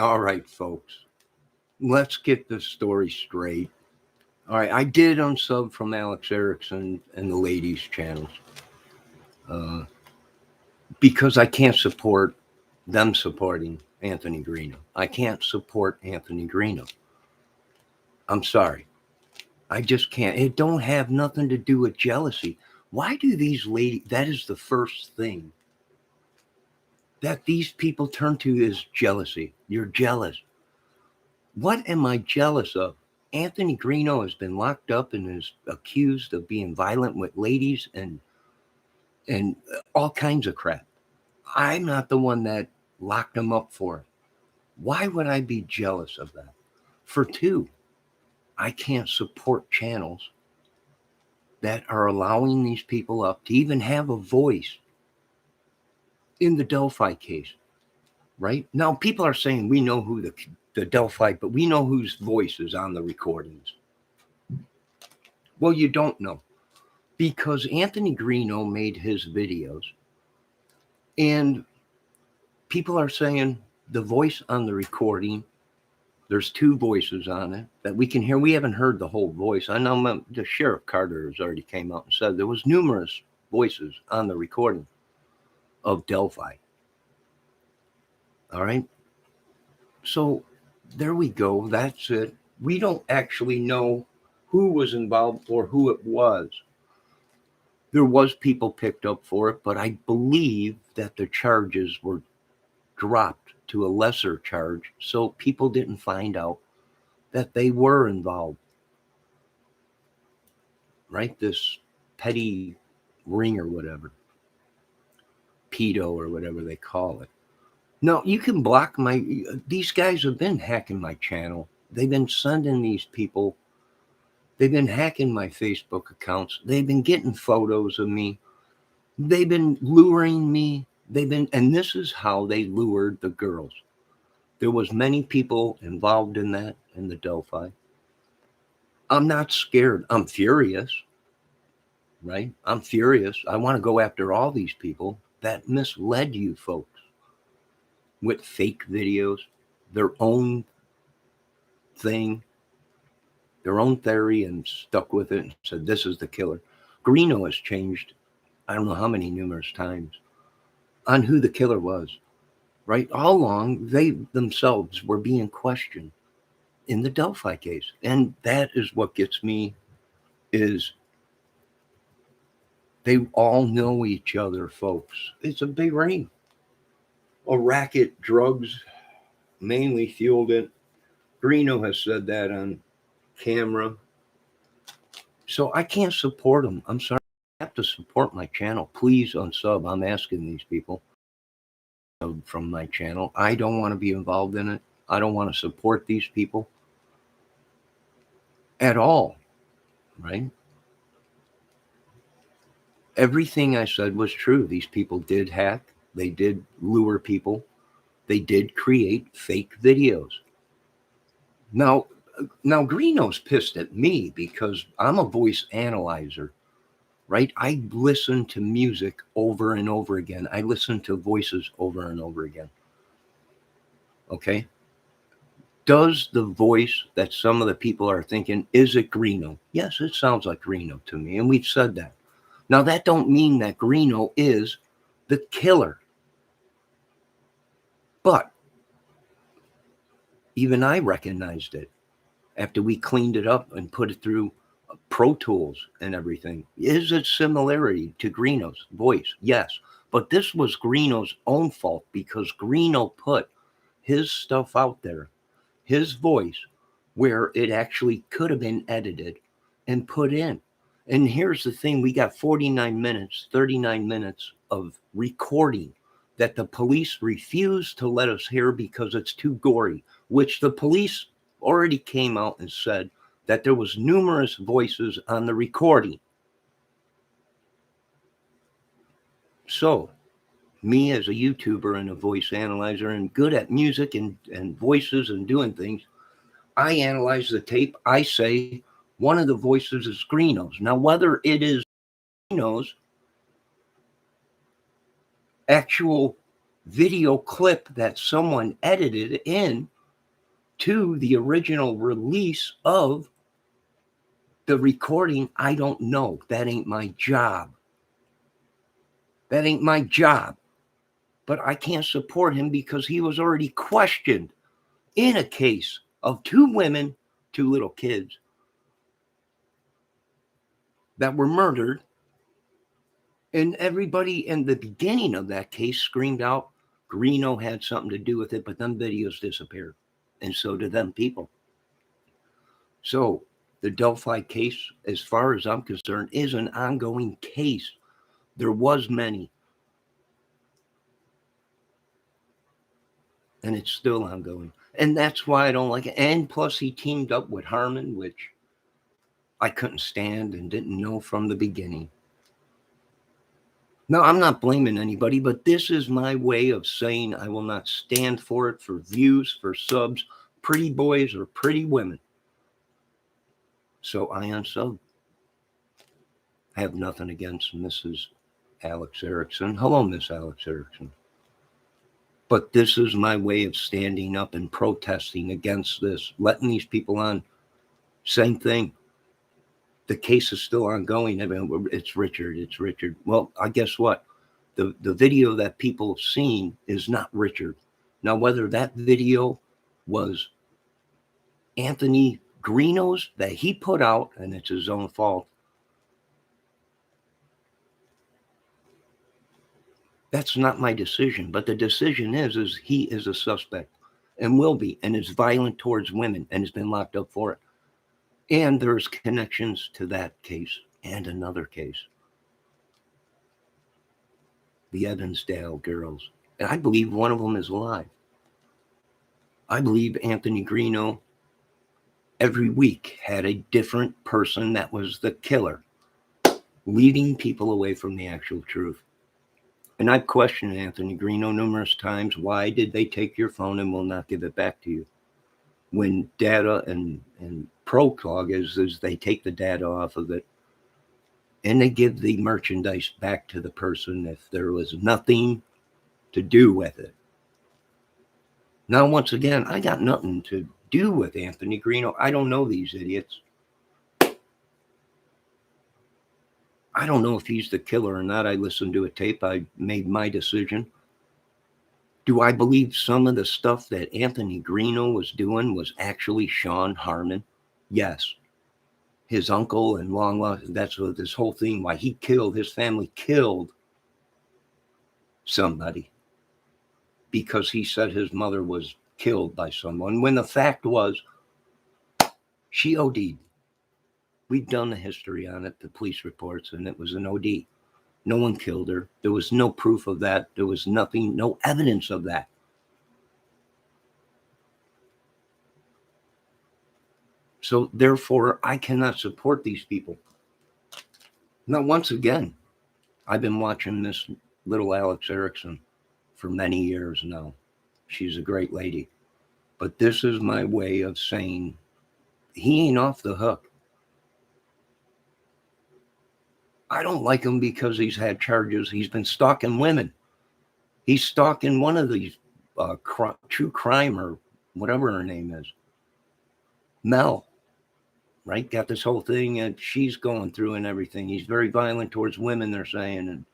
All right, folks, let's get this story straight. All right, I did unsub from Alex Erickson and the ladies' channels uh, because I can't support them supporting Anthony Greeno. I can't support Anthony Greeno. I'm sorry. I just can't. It don't have nothing to do with jealousy. Why do these ladies, that is the first thing that these people turn to is jealousy. You're jealous. What am I jealous of? Anthony Greeno has been locked up and is accused of being violent with ladies and all kinds of crap. I'm not the one that locked him up for it. Why would I be jealous of that? For two, I can't support channels that are allowing these people up to even have a voice in the Delphi case, right? Now, people are saying we know who the Delphi, but we know whose voice is on the recordings. Well, you don't know, because Anthony Greeno made his videos, and people are saying the voice on the recording, there's two voices on it that we can hear. We haven't heard the whole voice. I know the Sheriff Carter has already came out and said there was numerous voices on the recording of Delphi. All right. So there we go. That's it. We don't actually know who was involved or who it was. There was people picked up for it, but I believe that the charges were dropped to a lesser charge, so people didn't find out that they were involved. Right? This petty ring or whatever, pedo or whatever they call it. No, you can block these guys have been hacking my channel. They've been sending these people, they've been hacking my Facebook accounts. They've been getting photos of me. They've been luring me. And this is how they lured the girls. There was many people involved in that, in the Delphi. I'm not scared. I'm furious, right? I'm furious. I want to go after all these people that misled you folks with fake videos, their own thing, their own theory, and stuck with it and said, this is the killer. Greeno has changed, I don't know how many numerous times, on who the killer was, right? All along, they themselves were being questioned in the Delphi case. And that is what gets me, is they all know each other, folks. It's a big ring. A racket, drugs mainly fueled it. Greeno has said that on camera. So I can't support them. I'm sorry. I have to support my channel. Please unsub. I'm asking these people from my channel. I don't want to be involved in it. I don't want to support these people at all, right? Everything I said was true. These people did hack. They did lure people. They did create fake videos. Now Greeno's pissed at me because I'm a voice analyzer, right? I listen to music over and over again. I listen to voices over and over again. Okay? Does the voice that some of the people are thinking, is it Greeno? Yes, it sounds like Greeno to me, and we've said that. Now, that don't mean that Greeno is the killer. But even I recognized it after we cleaned it up and put it through Pro Tools and everything. Is it similarity to Greeno's voice? Yes. But this was Greeno's own fault because Greeno put his stuff out there, his voice, where it actually could have been edited and put in. And here's the thing, we got 39 minutes of recording that the police refused to let us hear because it's too gory, which the police already came out and said that there was numerous voices on the recording. So, me as a YouTuber and a voice analyzer and good at music and voices and doing things, I analyze the tape. I say one of the voices is Greeno's. Now, whether it is Greeno's actual video clip that someone edited in to the original release of the recording. I don't know. That ain't my job. That ain't my job. But I can't support him because he was already questioned in a case of 2 women, 2 little kids that were murdered. And everybody in the beginning of that case screamed out Greeno had something to do with it, but them videos disappeared. And so did them people. So the Delphi case, as far as I'm concerned, is an ongoing case. There was many. And it's still ongoing. And that's why I don't like it. And plus he teamed up with Harmon, which I couldn't stand and didn't know from the beginning. No, I'm not blaming anybody, but this is my way of saying I will not stand for it, for views, for subs, pretty boys or pretty women. So I unsub. I have nothing against Mrs. Alex Erickson. Hello, Miss Alex Erickson. But this is my way of standing up and protesting against this, letting these people on. Same thing. The case is still ongoing. I mean, it's Richard. It's Richard. Well, I guess what? The video that people have seen is not Richard. Now, whether that video was Anthony Greeno's that he put out, and it's his own fault, that's not my decision. But the decision is he is a suspect and will be, and is violent towards women and has been locked up for it. And there's connections to that case and another case. The Evansdale girls. And I believe one of them is alive. I believe Anthony Greeno every week had a different person that was the killer, leading people away from the actual truth. And I've questioned Anthony Greeno numerous times. Why did they take your phone and will not give it back to you? When data and procog is they take the data off of it and they give the merchandise back to the person if there was nothing to do with it. Now, once again, I got nothing to do with Anthony Greeno. I don't know these idiots. I don't know if he's the killer or not. I listened to a tape. I made my decision. Do I believe some of the stuff that Anthony Greeno was doing was actually Sean Harmon? Yes. His uncle and long lost, that's what this whole thing, why he killed, his family killed somebody because he said his mother was killed by someone, when the fact was she OD'd. We've done the history on it, the police reports, and it was an OD. No one killed her. There was no proof of that. There was nothing, no evidence of that. So therefore, I cannot support these people. Now, once again, I've been watching this little Alex Erickson for many years now. She's a great lady. But this is my way of saying he ain't off the hook. I don't like him because he's had charges. He's been stalking women. He's stalking one of these true crime or whatever her name is. Mel, right? Got this whole thing and she's going through and everything. He's very violent towards women, they're saying,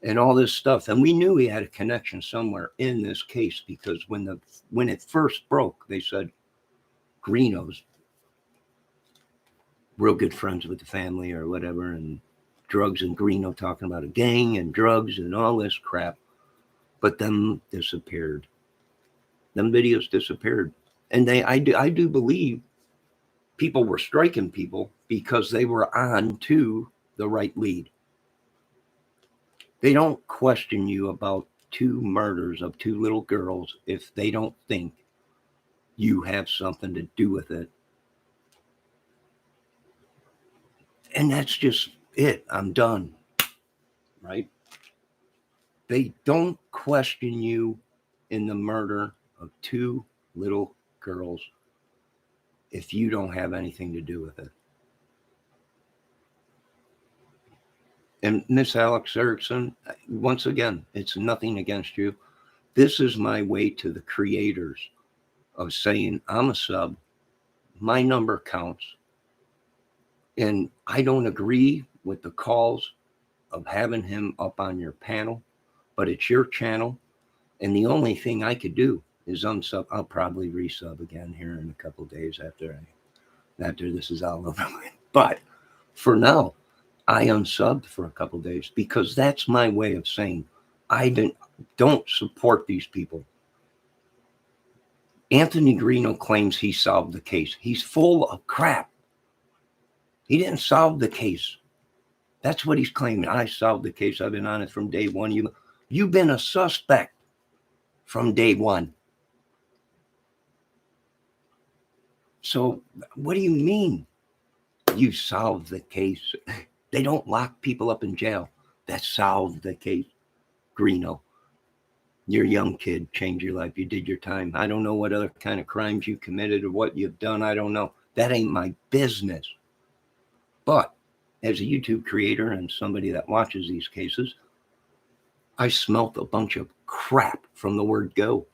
and all this stuff. And we knew he had a connection somewhere in this case because when it first broke, they said Greeno's real good friends with the family or whatever, and drugs and Greeno talking about a gang and drugs and all this crap. But them disappeared. Them videos disappeared. And I do believe people were striking people because they were on to the right lead. They don't question you about 2 murders of 2 little girls if they don't think you have something to do with it. And that's just it. I'm done. Right? They don't question you in the murder of 2 little girls if you don't have anything to do with it. And Miss Alex Erickson, once again, it's nothing against you. This is my way to the creators of saying, I'm a sub, my number counts, and I don't agree with the calls of having him up on your panel, but it's your channel, and the only thing I could do is unsub. I'll probably resub again here in a couple of days after this is all over with. But for now, I unsubbed for a couple of days because that's my way of saying I don't support these people. Anthony Greeno claims he solved the case. He's full of crap. He didn't solve the case. That's what he's claiming. I solved the case. I've been on it from day one. You've been a suspect from day one. So what do you mean you solved the case? They don't lock people up in jail. That solved the case. Greeno, you're a young kid, change your life. You did your time. I don't know what other kind of crimes you committed or what you've done. I don't know. That ain't my business. But as a YouTube creator and somebody that watches these cases, I smelt a bunch of crap from the word go.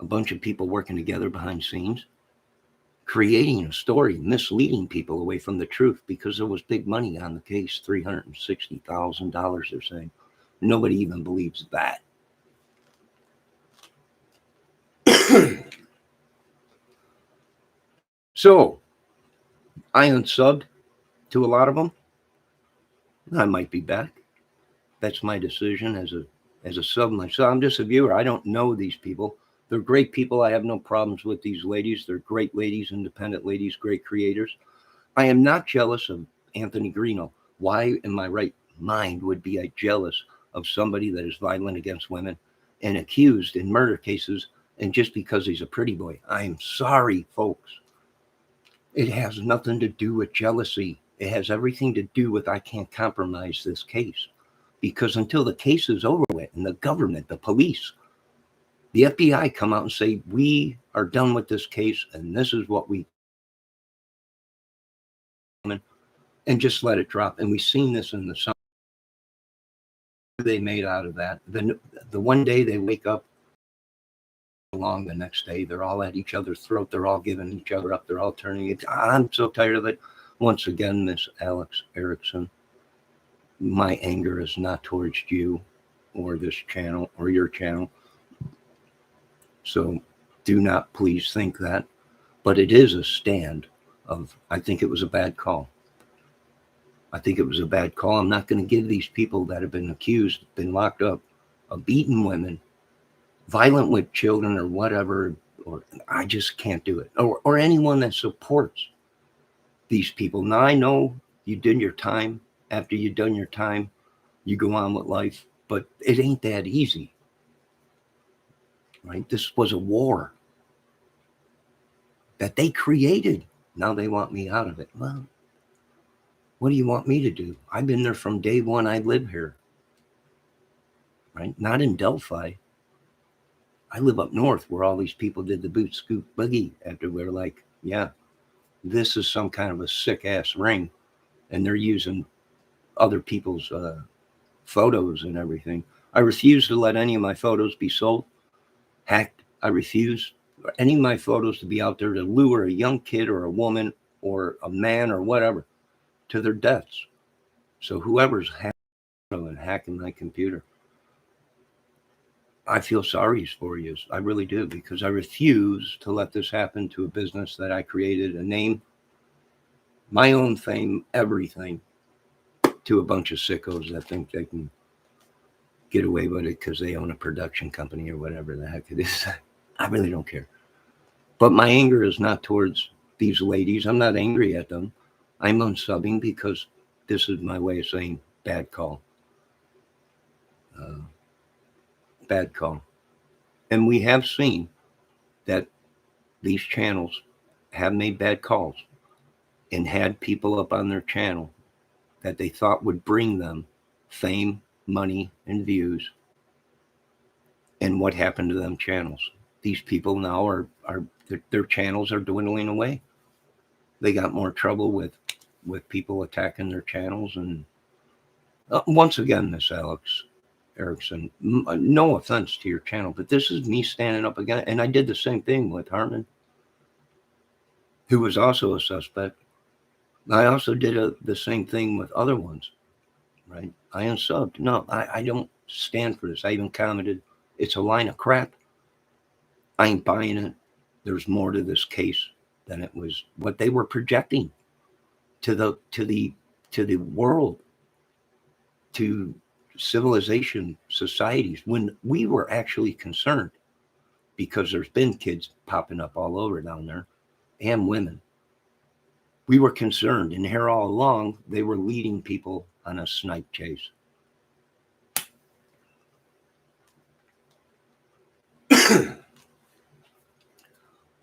A bunch of people working together behind scenes, creating a story, misleading people away from the truth because there was big money on the case, $360,000, they're saying. Nobody even believes that. So I unsubbed to a lot of them. I might be back. That's my decision as a sub myself. I'm just a viewer. I don't know these people. They're great people. I have no problems with these ladies. They're great ladies, independent ladies, great creators. I am not jealous of Anthony Greeno. Why in my right mind would be I jealous of somebody that is violent against women and accused in murder cases, and just because he's a pretty boy? I'm sorry, folks. It has nothing to do with jealousy. It has everything to do with I can't compromise this case. Because until the case is over with and the government, the police, the FBI come out and say, we are done with this case and this is what we, and just let it drop. And we've seen this in the summer. They made out of that. The one day they wake up, along the next day, they're all at each other's throat. They're all giving each other up. They're all turning it. I'm so tired of it. Once again, Miss Erickson, my anger is not towards you or this channel or your channel. So do not please think that. But it is a stand of, I think it was a bad call. I think it was a bad call. I'm not going to give these people that have been accused, been locked up, of beating women, violent with children or whatever, or I just can't do it. Or anyone that supports these people. Now, I know you did your time. After you've done your time, you go on with life, but it ain't that easy, right? This was a war that they created. Now they want me out of it. Well, what do you want me to do? I've been there from day one. I live here, right? Not in Delphi. I live up north where all these people did the boot scoop boogie after we're like, yeah, this is some kind of a sick ass ring. And they're using other people's photos and everything. I refuse to let any of my photos be sold, hacked. I refuse any of my photos to be out there to lure a young kid or a woman or a man or whatever to their deaths. So whoever's hacking my computer, I feel sorry for you. I really do, because I refuse to let this happen to a business that I created, a name, my own fame, everything, to a bunch of sickos that think they can get away with it because they own a production company or whatever the heck it is. I really don't care. But my anger is not towards these ladies. I'm not angry at them. I'm unsubbing because this is my way of saying bad call. Bad call. And we have seen that these channels have made bad calls and had people up on their channel that they thought would bring them fame, money, and views. And what happened to them channels? These people now are their channels are dwindling away. They got more trouble with people attacking their channels. And once again, Miss Erickson. No offense to your channel, but this is me standing up again. And I did the same thing with Harmon, who was also a suspect. I also did the same thing with other ones, right? I unsubbed. No, I don't stand for this. I even commented, it's a line of crap. I ain't buying it. There's more to this case than it was what they were projecting to the world, to civilization, societies, when we were actually concerned, because there's been kids popping up all over down there and women. We were concerned, and here all along, they were leading people on a snipe chase.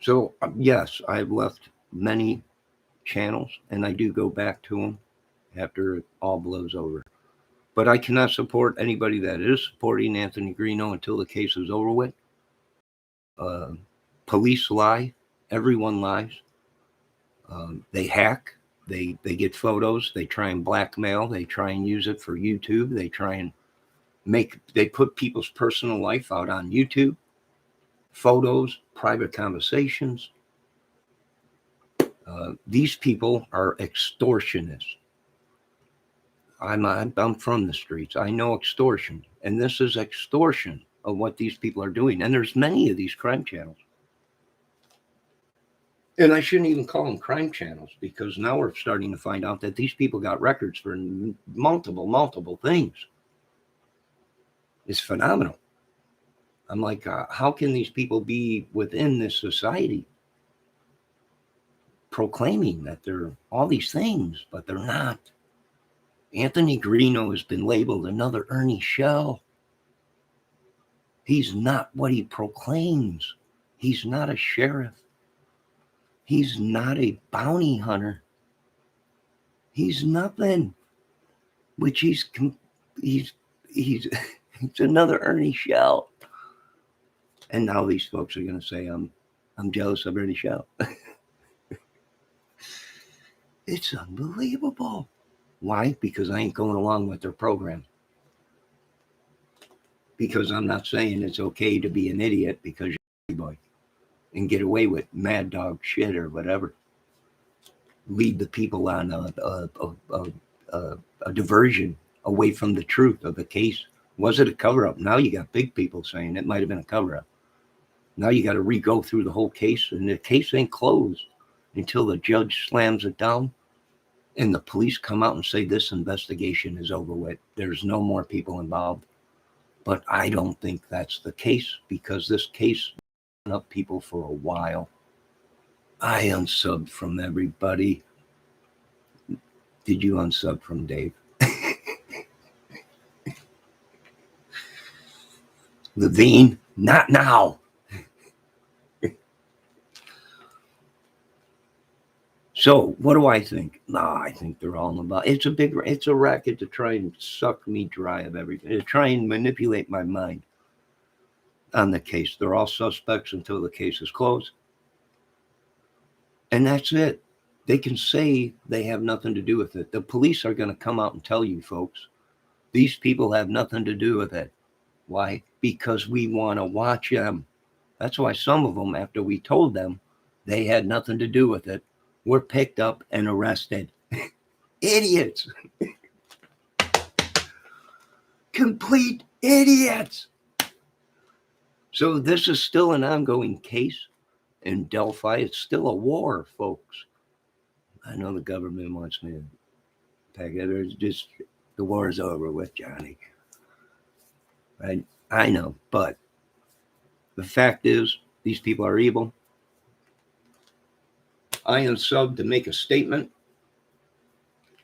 So, yes, I've left many channels, and I do go back to them after it all blows over. But I cannot support anybody that is supporting Anthony Greeno until the case is over with. Police lie. Everyone lies. They hack. They get photos. They try and blackmail. They try and use it for YouTube. They try and they put people's personal life out on YouTube. Photos, private conversations. These people are extortionists. I'm from the streets. I know extortion, and this is extortion of what these people are doing. And there's many of these crime channels. And I shouldn't even call them crime channels, because now we're starting to find out that these people got records for multiple things. It's phenomenal. I'm like, how can these people be within this society proclaiming that they're all these things, but they're not? Anthony Greeno has been labeled another Ernie Shell. He's not what he proclaims. He's not a sheriff. He's not a bounty hunter. He's nothing. Which he's another Ernie Shell. And now these folks are going to say I'm jealous of Ernie Shell. It's unbelievable. Why? Because I ain't going along with their program. Because I'm not saying it's okay to be an idiot because you're a boy and get away with mad dog shit or whatever. Lead the people on a diversion away from the truth of the case. Was it a cover-up? Now you got big people saying it might have been a cover-up. Now you got to re-go through the whole case, and the case ain't closed until the judge slams it down and the police come out and say this investigation is over with. There's no more people involved. But I don't think that's the case, because this case been up people for a while. I unsubbed from everybody. Did you unsub from Dave? Levine, not now. So what do I think? I think they're all about. It's a racket to try and suck me dry of everything, to try and manipulate my mind on the case. They're all suspects until the case is closed. And that's it. They can say they have nothing to do with it. The police are going to come out and tell you, folks, these people have nothing to do with it. Why? Because we want to watch them. That's why some of them, after we told them they had nothing to do with it, were picked up and arrested. Idiots. Complete idiots. So this is still an ongoing case in Delphi. It's still a war, folks. I know the government wants me to pack it. It's just the war is over with, Johnny. Right? I know, but the fact is, these people are evil. I unsubbed to make a statement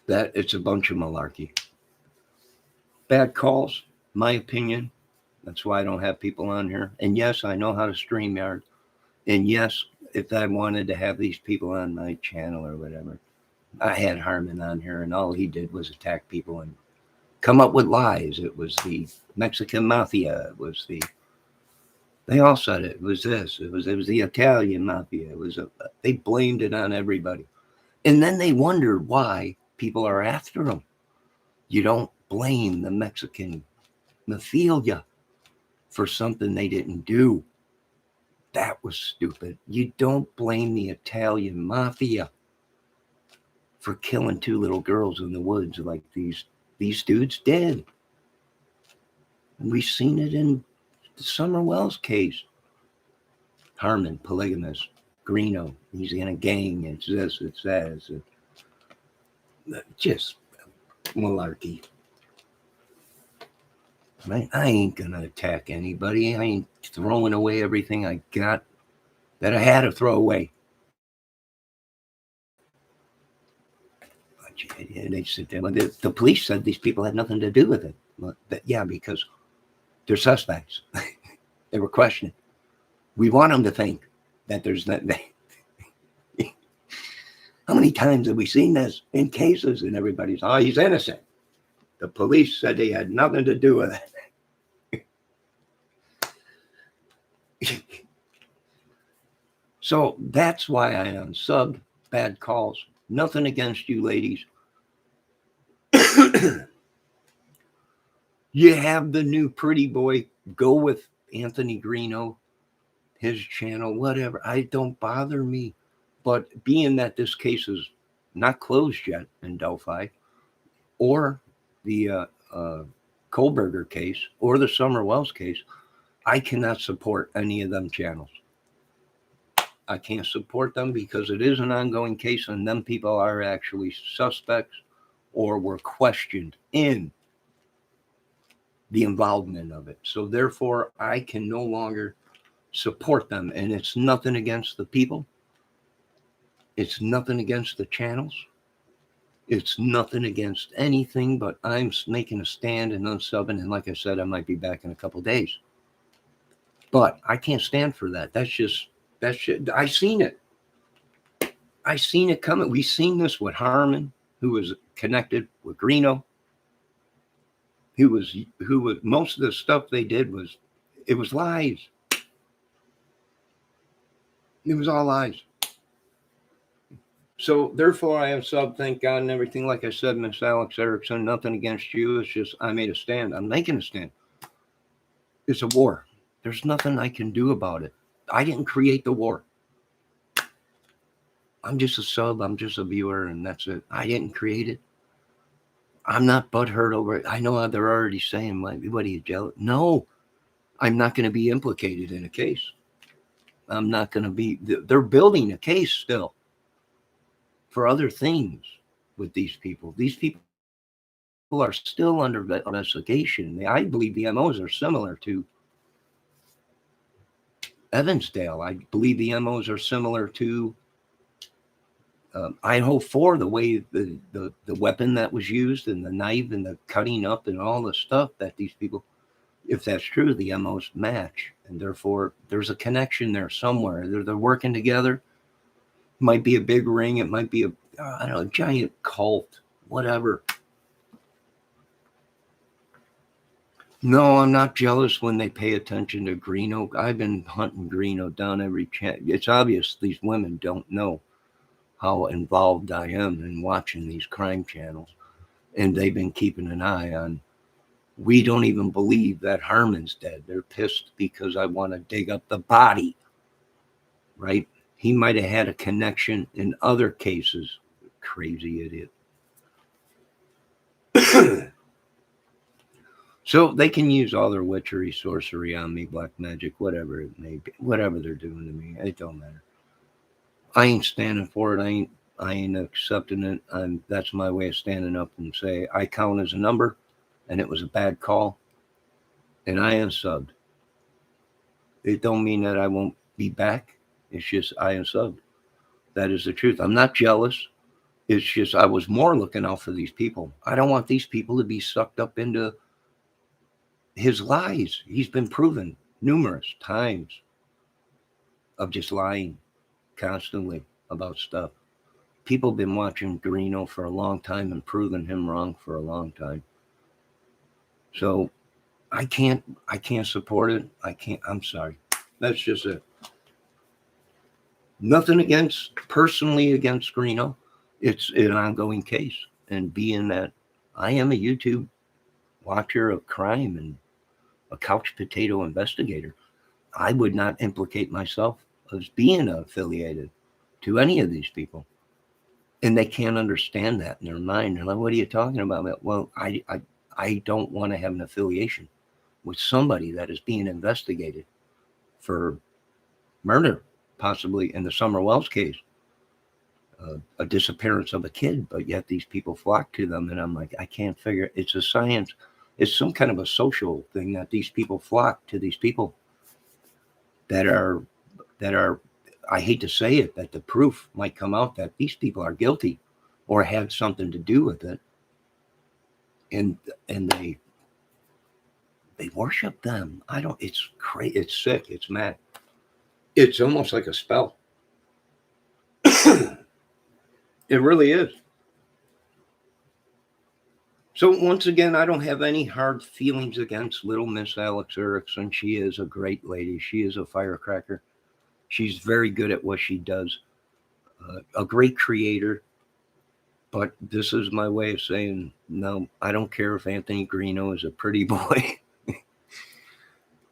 that it's a bunch of malarkey. Bad calls, my opinion. That's why I don't have people on here. And yes, I know how to StreamYard. And yes, if I wanted to have these people on my channel or whatever, I had Harmon on here, and all he did was attack people and come up with lies. It was the Mexican mafia. It was they all said it. It was this. It was the Italian mafia. They blamed it on everybody. And then they wondered why people are after them. You don't blame the Mexican pedophilia for something they didn't do. That was stupid. You don't blame the Italian mafia for killing 2 little girls in the woods like these dudes did. We've seen it in the Summer Wells case. Harmon, polygamous. Greeno, he's in a gang. It's this, it's that. It's just malarkey. Right? I ain't going to attack anybody. I ain't throwing away everything I got that I had to throw away. They sit there. The police said these people had nothing to do with it. But yeah, because they're suspects. They were questioning. We want them to think that there's not. How many times have we seen this in cases and everybody's, oh, he's innocent. The police said he had nothing to do with it. So that's why I unsubbed. Bad calls. Nothing against you ladies. You have the new pretty boy. Go with Anthony Greeno, his channel, whatever. I don't bother me. But being that this case is not closed yet in Delphi, or the Kohlberger case, or the Summer Wells case, I cannot support any of them channels. I can't support them because it is an ongoing case and them people are actually suspects or were questioned in the involvement of it. So therefore, I can no longer support them. And it's nothing against the people. It's nothing against the channels. It's nothing against anything, but I'm making a stand and unsubbing. And like I said, I might be back in a couple of days. But I can't stand for that. That's shit. I seen it. I seen it coming. We seen this with Harmon, who was connected with Greeno. Who was most of the stuff they did was lies. It was all lies. So therefore I have sub, thank God, and everything. Like I said, Miss Alex Erickson, nothing against you. It's just I made a stand. I'm making a stand. It's a war. There's nothing I can do about it. I didn't create the war. I'm just a sub. I'm just a viewer, and that's it. I didn't create it. I'm not butthurt over it. I know they're already saying, what are you jealous? No, I'm not going to be implicated in a case. I'm not going to be. They're building a case still for other things with these people. These people are still under investigation. I believe the MOs are similar to Evansdale. I believe the MOs are similar to Idaho 4, the way the weapon that was used and the knife and the cutting up and all the stuff that these people, if that's true, the MOs match. And therefore, there's a connection there somewhere. They're working together. It might be a big ring. It might be a giant cult, whatever. No, I'm not jealous when they pay attention to Greeno. I've been hunting Greeno down every chance. It's obvious these women don't know how involved I am in watching these crime channels. And they've been keeping an eye on, we don't even believe that Harmon's dead. They're pissed because I want to dig up the body, right? He might have had a connection in other cases. Crazy idiot. So they can use all their witchery, sorcery on me, black magic, whatever it may be, whatever they're doing to me. It don't matter. I ain't standing for it. I ain't accepting it. That's my way of standing up and say I count as a number, and it was a bad call, and I unsubbed. It don't mean that I won't be back. It's just I unsubbed. That is the truth. I'm not jealous. It's just I was more looking out for these people. I don't want these people to be sucked up into his lies. He's been proven numerous times of just lying constantly about stuff. People have been watching Greeno for a long time and proving him wrong for a long time. So I can't support it. I'm sorry. That's just it. Nothing personally against Greeno. It's an ongoing case. And being that I am a YouTube watcher of crime and a couch potato investigator. I would not implicate myself as being affiliated to any of these people. And they can't understand that in their mind. They're like, what are you talking about? Well, I don't want to have an affiliation with somebody that is being investigated for murder, possibly in the Summer Wells case, a disappearance of a kid, but yet these people flock to them. And I'm like, I can't figure, it's a science. It's some kind of a social thing that these people flock to these people that are, I hate to say it, that the proof might come out that these people are guilty or had something to do with it. And they worship them. It's crazy. It's sick. It's mad. It's almost like a spell. It really is. So once again, I don't have any hard feelings against little Miss Alex Erickson. She is a great lady. She is a firecracker. She's very good at what she does. A great creator. But this is my way of saying, no, I don't care if Anthony Greeno is a pretty boy.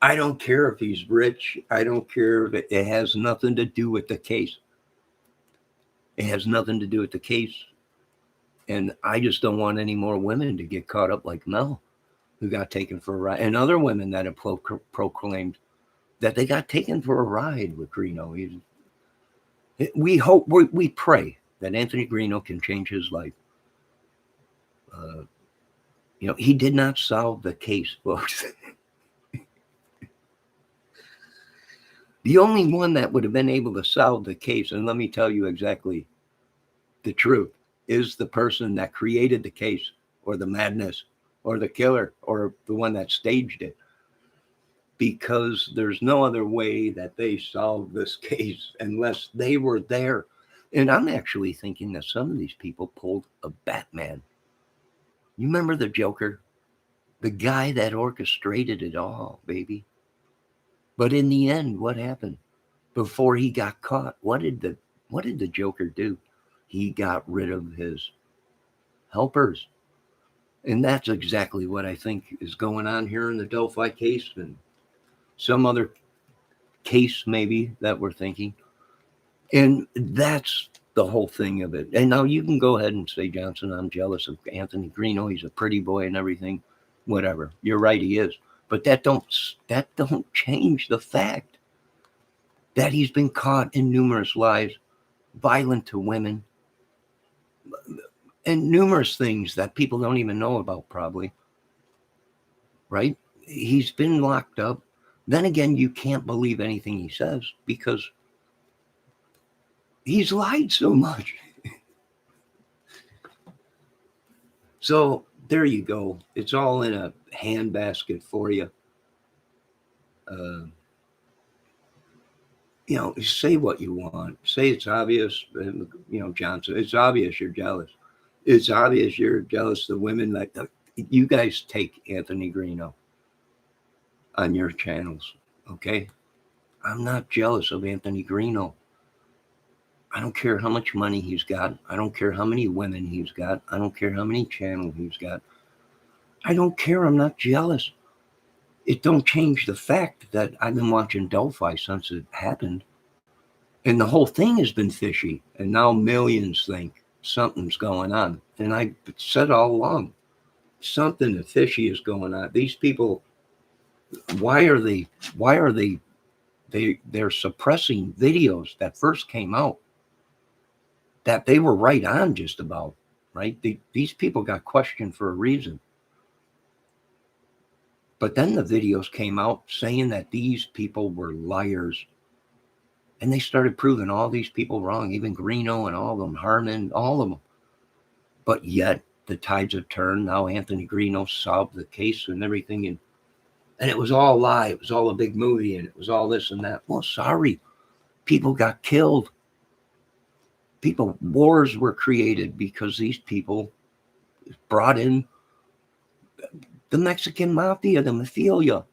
I don't care if he's rich. I don't care if it has nothing to do with the case. It has nothing to do with the case. And I just don't want any more women to get caught up like Mel, who got taken for a ride, and other women that have proclaimed that they got taken for a ride with Greeno. We hope, we pray that Anthony Greeno can change his life. He did not solve the case, folks. The only one that would have been able to solve the case, and let me tell you exactly the truth, is the person that created the case, or the madness, or the killer, or the one that staged it. Because there's no other way that they solved this case unless they were there. And I'm actually thinking that some of these people pulled a Batman. You remember the Joker? The guy that orchestrated it all, baby. But in the end, what happened? Before he got caught, what did the Joker do? He got rid of his helpers. And that's exactly what I think is going on here in the Delphi case, and some other case maybe that we're thinking. And that's the whole thing of it. And now you can go ahead and say, Johnson, I'm jealous of Anthony Greeno. He's a pretty boy and everything. Whatever. You're right, he is. But that don't change the fact that he's been caught in numerous lies, violent to women, and numerous things that people don't even know about, probably. Right? He's been locked up. Then again, you can't believe anything he says because he's lied so much. So there you go. It's all in a handbasket for you. Say what you want. Say it's obvious, Johnson. It's obvious you're jealous. It's obvious you're jealous of the women that you guys take Anthony Greeno on your channels, okay? I'm not jealous of Anthony Greeno. I don't care how much money he's got. I don't care how many women he's got. I don't care how many channels he's got. I don't care. I'm not jealous. It don't change the fact that I've been watching Delphi since it happened. And the whole thing has been fishy. And now millions think something's going on. And I said all along, something fishy is going on. These people, they're suppressing videos that first came out that they were right on just about, right? These people got questioned for a reason. But then the videos came out saying that these people were liars. And they started proving all these people wrong, even Greeno and all of them, Harmon, all of them. But yet the tides have turned. Now Anthony Greeno solved the case and everything. And it was all a lie. It was all a big movie, and it was all this and that. Well, sorry. People got killed. Wars were created because these people brought in the Mexican mafia, the mafia,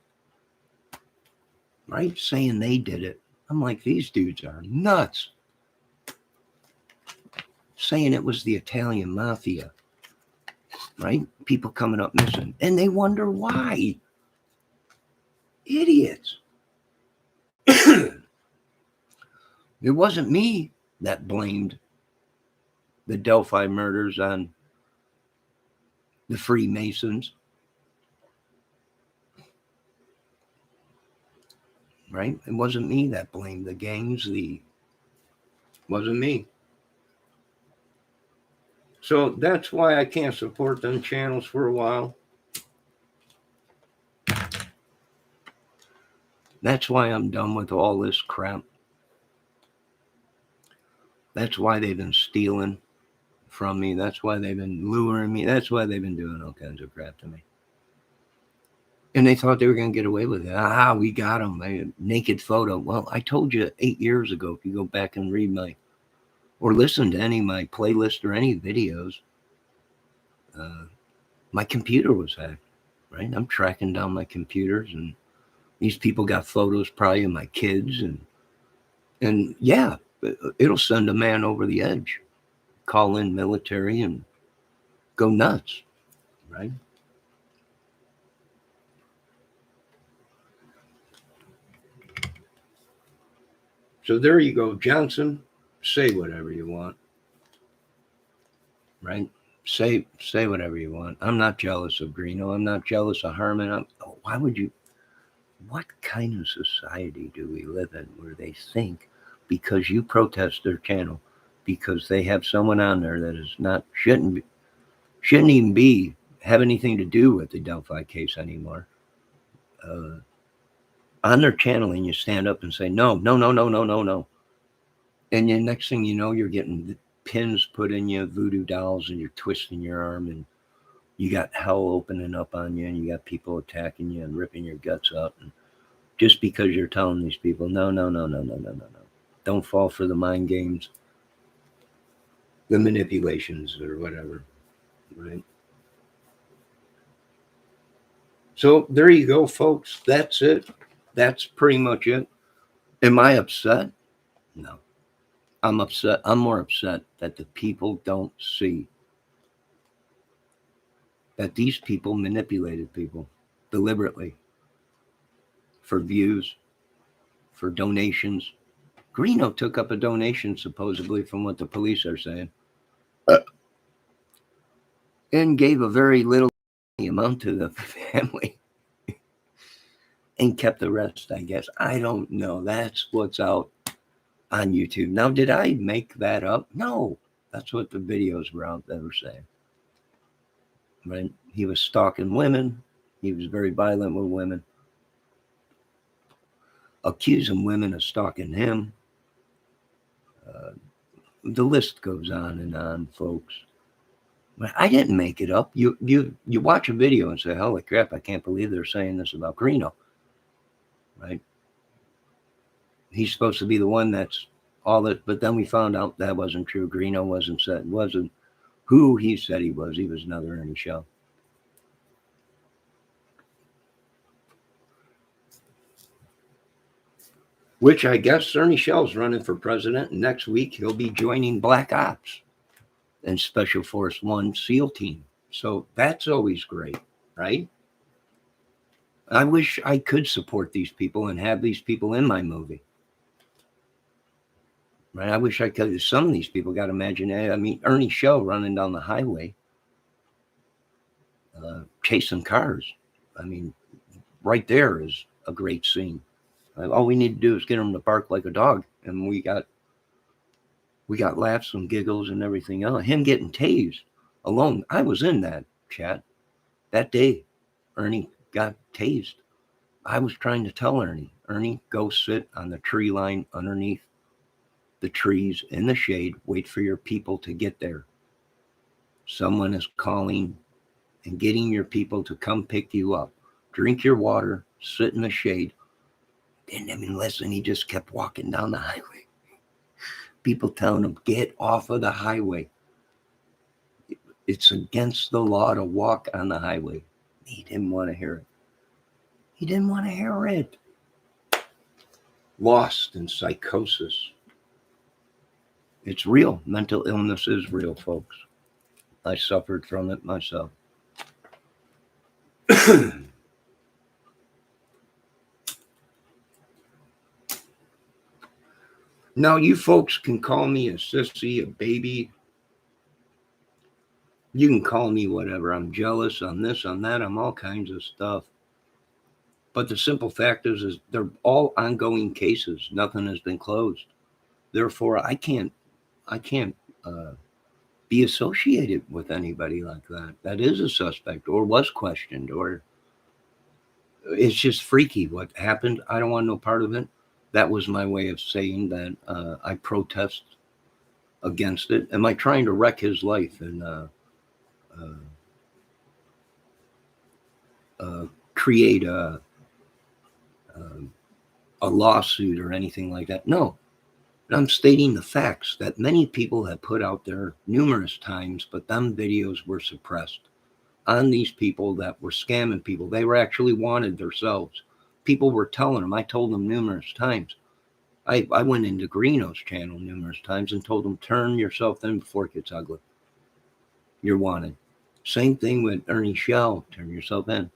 right? Saying they did it. I'm like, these dudes are nuts. Saying it was the Italian mafia, right? People coming up missing. And they wonder why. Idiots. It wasn't me that blamed the Delphi murders on the Freemasons. Right? It wasn't me that blamed the gangs. Wasn't me. So that's why I can't support them channels for a while. That's why I'm done with all this crap. That's why they've been stealing from me. That's why they've been luring me. That's why they've been doing all kinds of crap to me. And they thought they were going to get away with it. Ah, we got them. A naked photo. Well, I told you 8 years ago, if you go back and read or listen to any of my playlist or any videos, my computer was hacked, right? I'm tracking down my computers, and these people got photos probably of my kids. And yeah, it'll send a man over the edge, call in military and go nuts, right? So there you go, Johnson. Say whatever you want, right? Say whatever you want. I'm not jealous of Greeno. I'm not jealous of Harmon. Why would you? What kind of society do we live in where they think because you protest their channel, because they have someone on there that is not shouldn't even have anything to do with the Delphi case anymore, on their channel, and you stand up and say no, and the next thing you know, you're getting pins put in you, voodoo dolls, and you're twisting your arm, and you got hell opening up on you, and you got people attacking you and ripping your guts out, and just because you're telling these people no, don't fall for the mind games, the manipulations, or whatever, right? So there you go, folks. That's it. That's pretty much it. Am I upset? No. I'm upset. I'm more upset that the people don't see that these people manipulated people deliberately for views, for donations. Greeno took up a donation, supposedly, from what the police are saying, and gave a very little amount to the family and kept the rest, I guess. I don't know. That's what's out on YouTube. Now, did I make that up? No. That's what the videos were out that were saying. Right? He was stalking women. He was very violent with women. Accusing women of stalking him. The list goes on, folks. But I didn't make it up. You watch a video and say, holy crap, I can't believe they're saying this about Greeno. Right? He's supposed to be the one that's all that, but then we found out that wasn't true. Greeno wasn't who he said he was. He was another Ernie Shell. Which I guess Ernie Shell's running for president. And next week he'll be joining Black Ops and Special Force 1 SEAL team. So that's always great, right? I wish I could support these people and have these people in my movie. Right? I wish I could. Some of these people got to imagine. I mean, Ernie Shell running down the highway, chasing cars. I mean, right there is a great scene. All we need to do is get him to bark like a dog, and we got laughs and giggles and everything else. Him getting tased alone. I was in that chat that day. Ernie got tased. I was trying to tell Ernie, go sit on the tree line underneath the trees in the shade. Wait for your people to get there. Someone is calling and getting your people to come pick you up. Drink your water, sit in the shade. Didn't even listen. He just kept walking down the highway. People telling him, get off of the highway. It's against the law to walk on the highway. He didn't want to hear it. He didn't want to hear it. Lost in psychosis. It's real. Mental illness is real, folks. I suffered from it myself. Now, you folks can call me a sissy, a baby. You can call me whatever. I'm jealous, I'm this, I'm that, I'm all kinds of stuff. But the simple fact is they're all ongoing cases. Nothing has been closed. Therefore, I can't uh, be associated with anybody like that. That is a suspect or was questioned, or it's just freaky what happened. I don't want no part of it. That was my way of saying that I protest against it. Am I trying to wreck his life and uh, create a lawsuit or anything like that? No, I'm stating the facts that many people have put out there numerous times, but them videos were suppressed on these people that were scamming people. They were actually wanted themselves. People were telling them. I told them numerous times. I went into Greeno's channel numerous times and told them, turn yourself in before it gets ugly. You're wanted. Same thing with Ernie Shell, turn yourself in.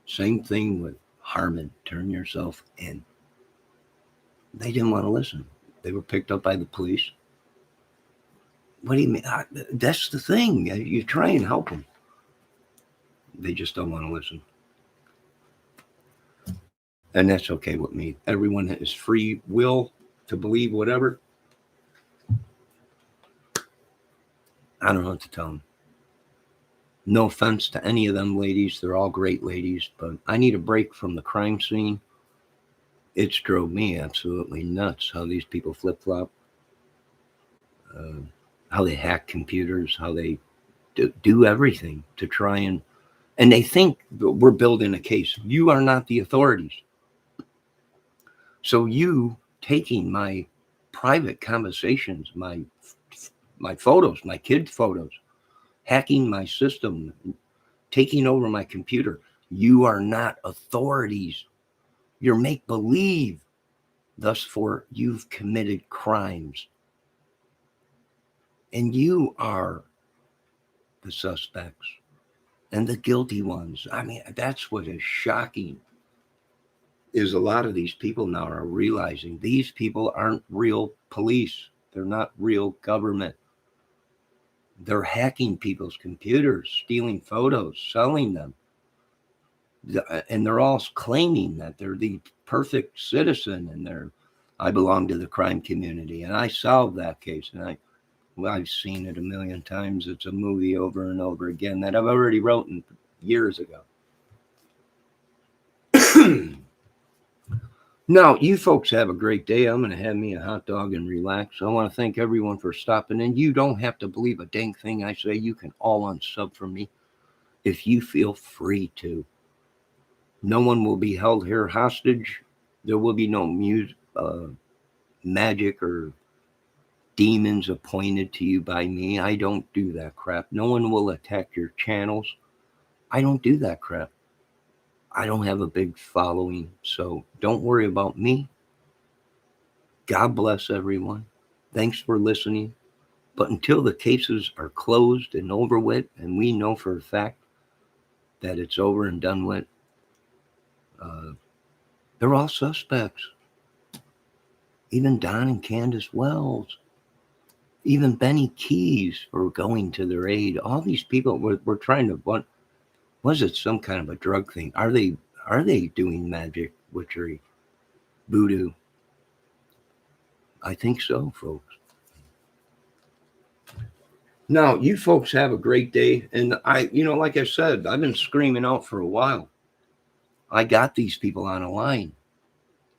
Same thing with Harmon, turn yourself in. They didn't want to listen. They were picked up by the police. What do you mean? That's the thing. You try and help them. They just don't want to listen. And that's okay with me. Everyone has free will to believe whatever. I don't know what to tell them. No offense to any of them ladies. They're all great ladies, but I need a break from the crime scene. It's drove me absolutely nuts how these people flip-flop, how they hack computers, how they do everything to try and they think we're building a case. You are not the authorities. So you taking my private conversations, my photos, my kid photos, hacking my system, taking over my computer. You are not authorities. You're make believe. Thus, for you've committed crimes. And you are the suspects and the guilty ones. I mean, that's what is shocking. Is a lot of these people now are realizing these people aren't real police. They're not real government. They're hacking people's computers, stealing photos, selling them. And they're all claiming that they're the perfect citizen and I belong to the crime community and I solved that case. And I've seen it a million times. It's a movie over and over again that I've already written years ago. Now, you folks have a great day. I'm going to have me a hot dog and relax. I want to thank everyone for stopping in. You don't have to believe a dang thing I say. You can all unsub from me if you feel free to. No one will be held here hostage. There will be no magic or demons appointed to you by me. I don't do that crap. No one will attack your channels. I don't do that crap. I don't have a big following, so don't worry about me. God bless everyone. Thanks for listening. But until the cases are closed and over with, and we know for a fact that it's over and done with, they're all suspects. Even Don and Candace Wells, even Benny Keys for going to their aid. All these people were trying to, was it some kind of a drug thing? Are they doing magic, witchery, voodoo? I think so, folks. Now, you folks have a great day. And like I said, I've been screaming out for a while. I got these people on a line,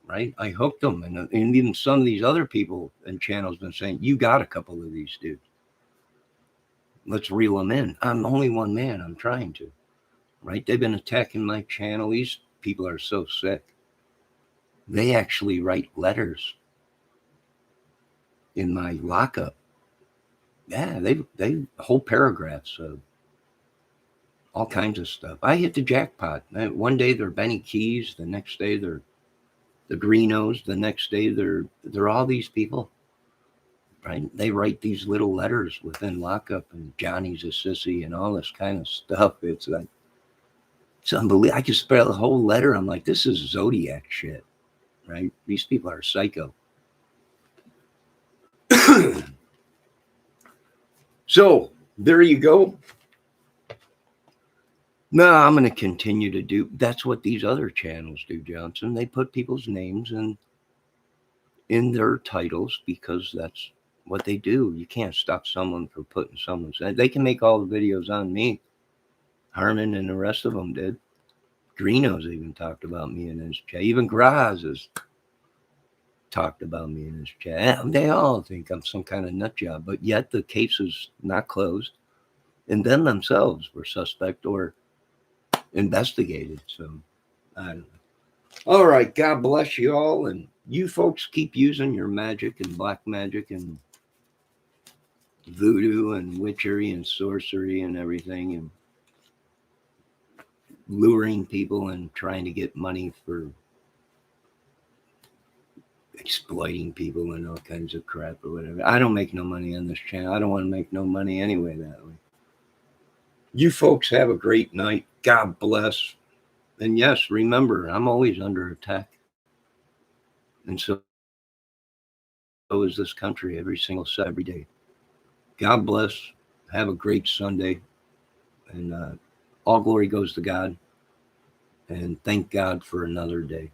right? I hooked them. And even some of these other people and channels been saying, you got a couple of these dudes. Let's reel them in. I'm only one man. I'm trying to, right? They've been attacking my channel. These people are so sick. They actually write letters in my lockup. Yeah, they whole paragraphs of all kinds of stuff. I hit the jackpot. One day they're Benny Keys, the next day they're the Greenos, the next day they're all these people. Right? They write these little letters within lockup and Johnny's a sissy and all this kind of stuff. It's like it's unbelievable. I could spell the whole letter. I'm like, this is Zodiac shit. Right? These people are psycho. So there you go. No, I'm going to continue to do. That's what these other channels do, Johnson. They put people's names in their titles because that's what they do. You can't stop someone from putting someone's. They can make all the videos on me. Harmon and the rest of them did. Greeno's even talked about me in his chat. Even Graz has talked about me in his chat. They all think I'm some kind of nut job, but yet the case is not closed. And them themselves were suspect or investigated. So I don't know. All right. God bless you all. And you folks keep using your magic and black magic and voodoo and witchery and sorcery and everything and luring people and trying to get money for exploiting people and all kinds of crap or whatever. I don't make no money on this channel. I don't want to make no money anyway that way. You folks have a great night. God bless. And yes, remember, I'm always under attack. And so is this country every single set, every day. God bless. Have a great Sunday. And all glory goes to God. And thank God for another day.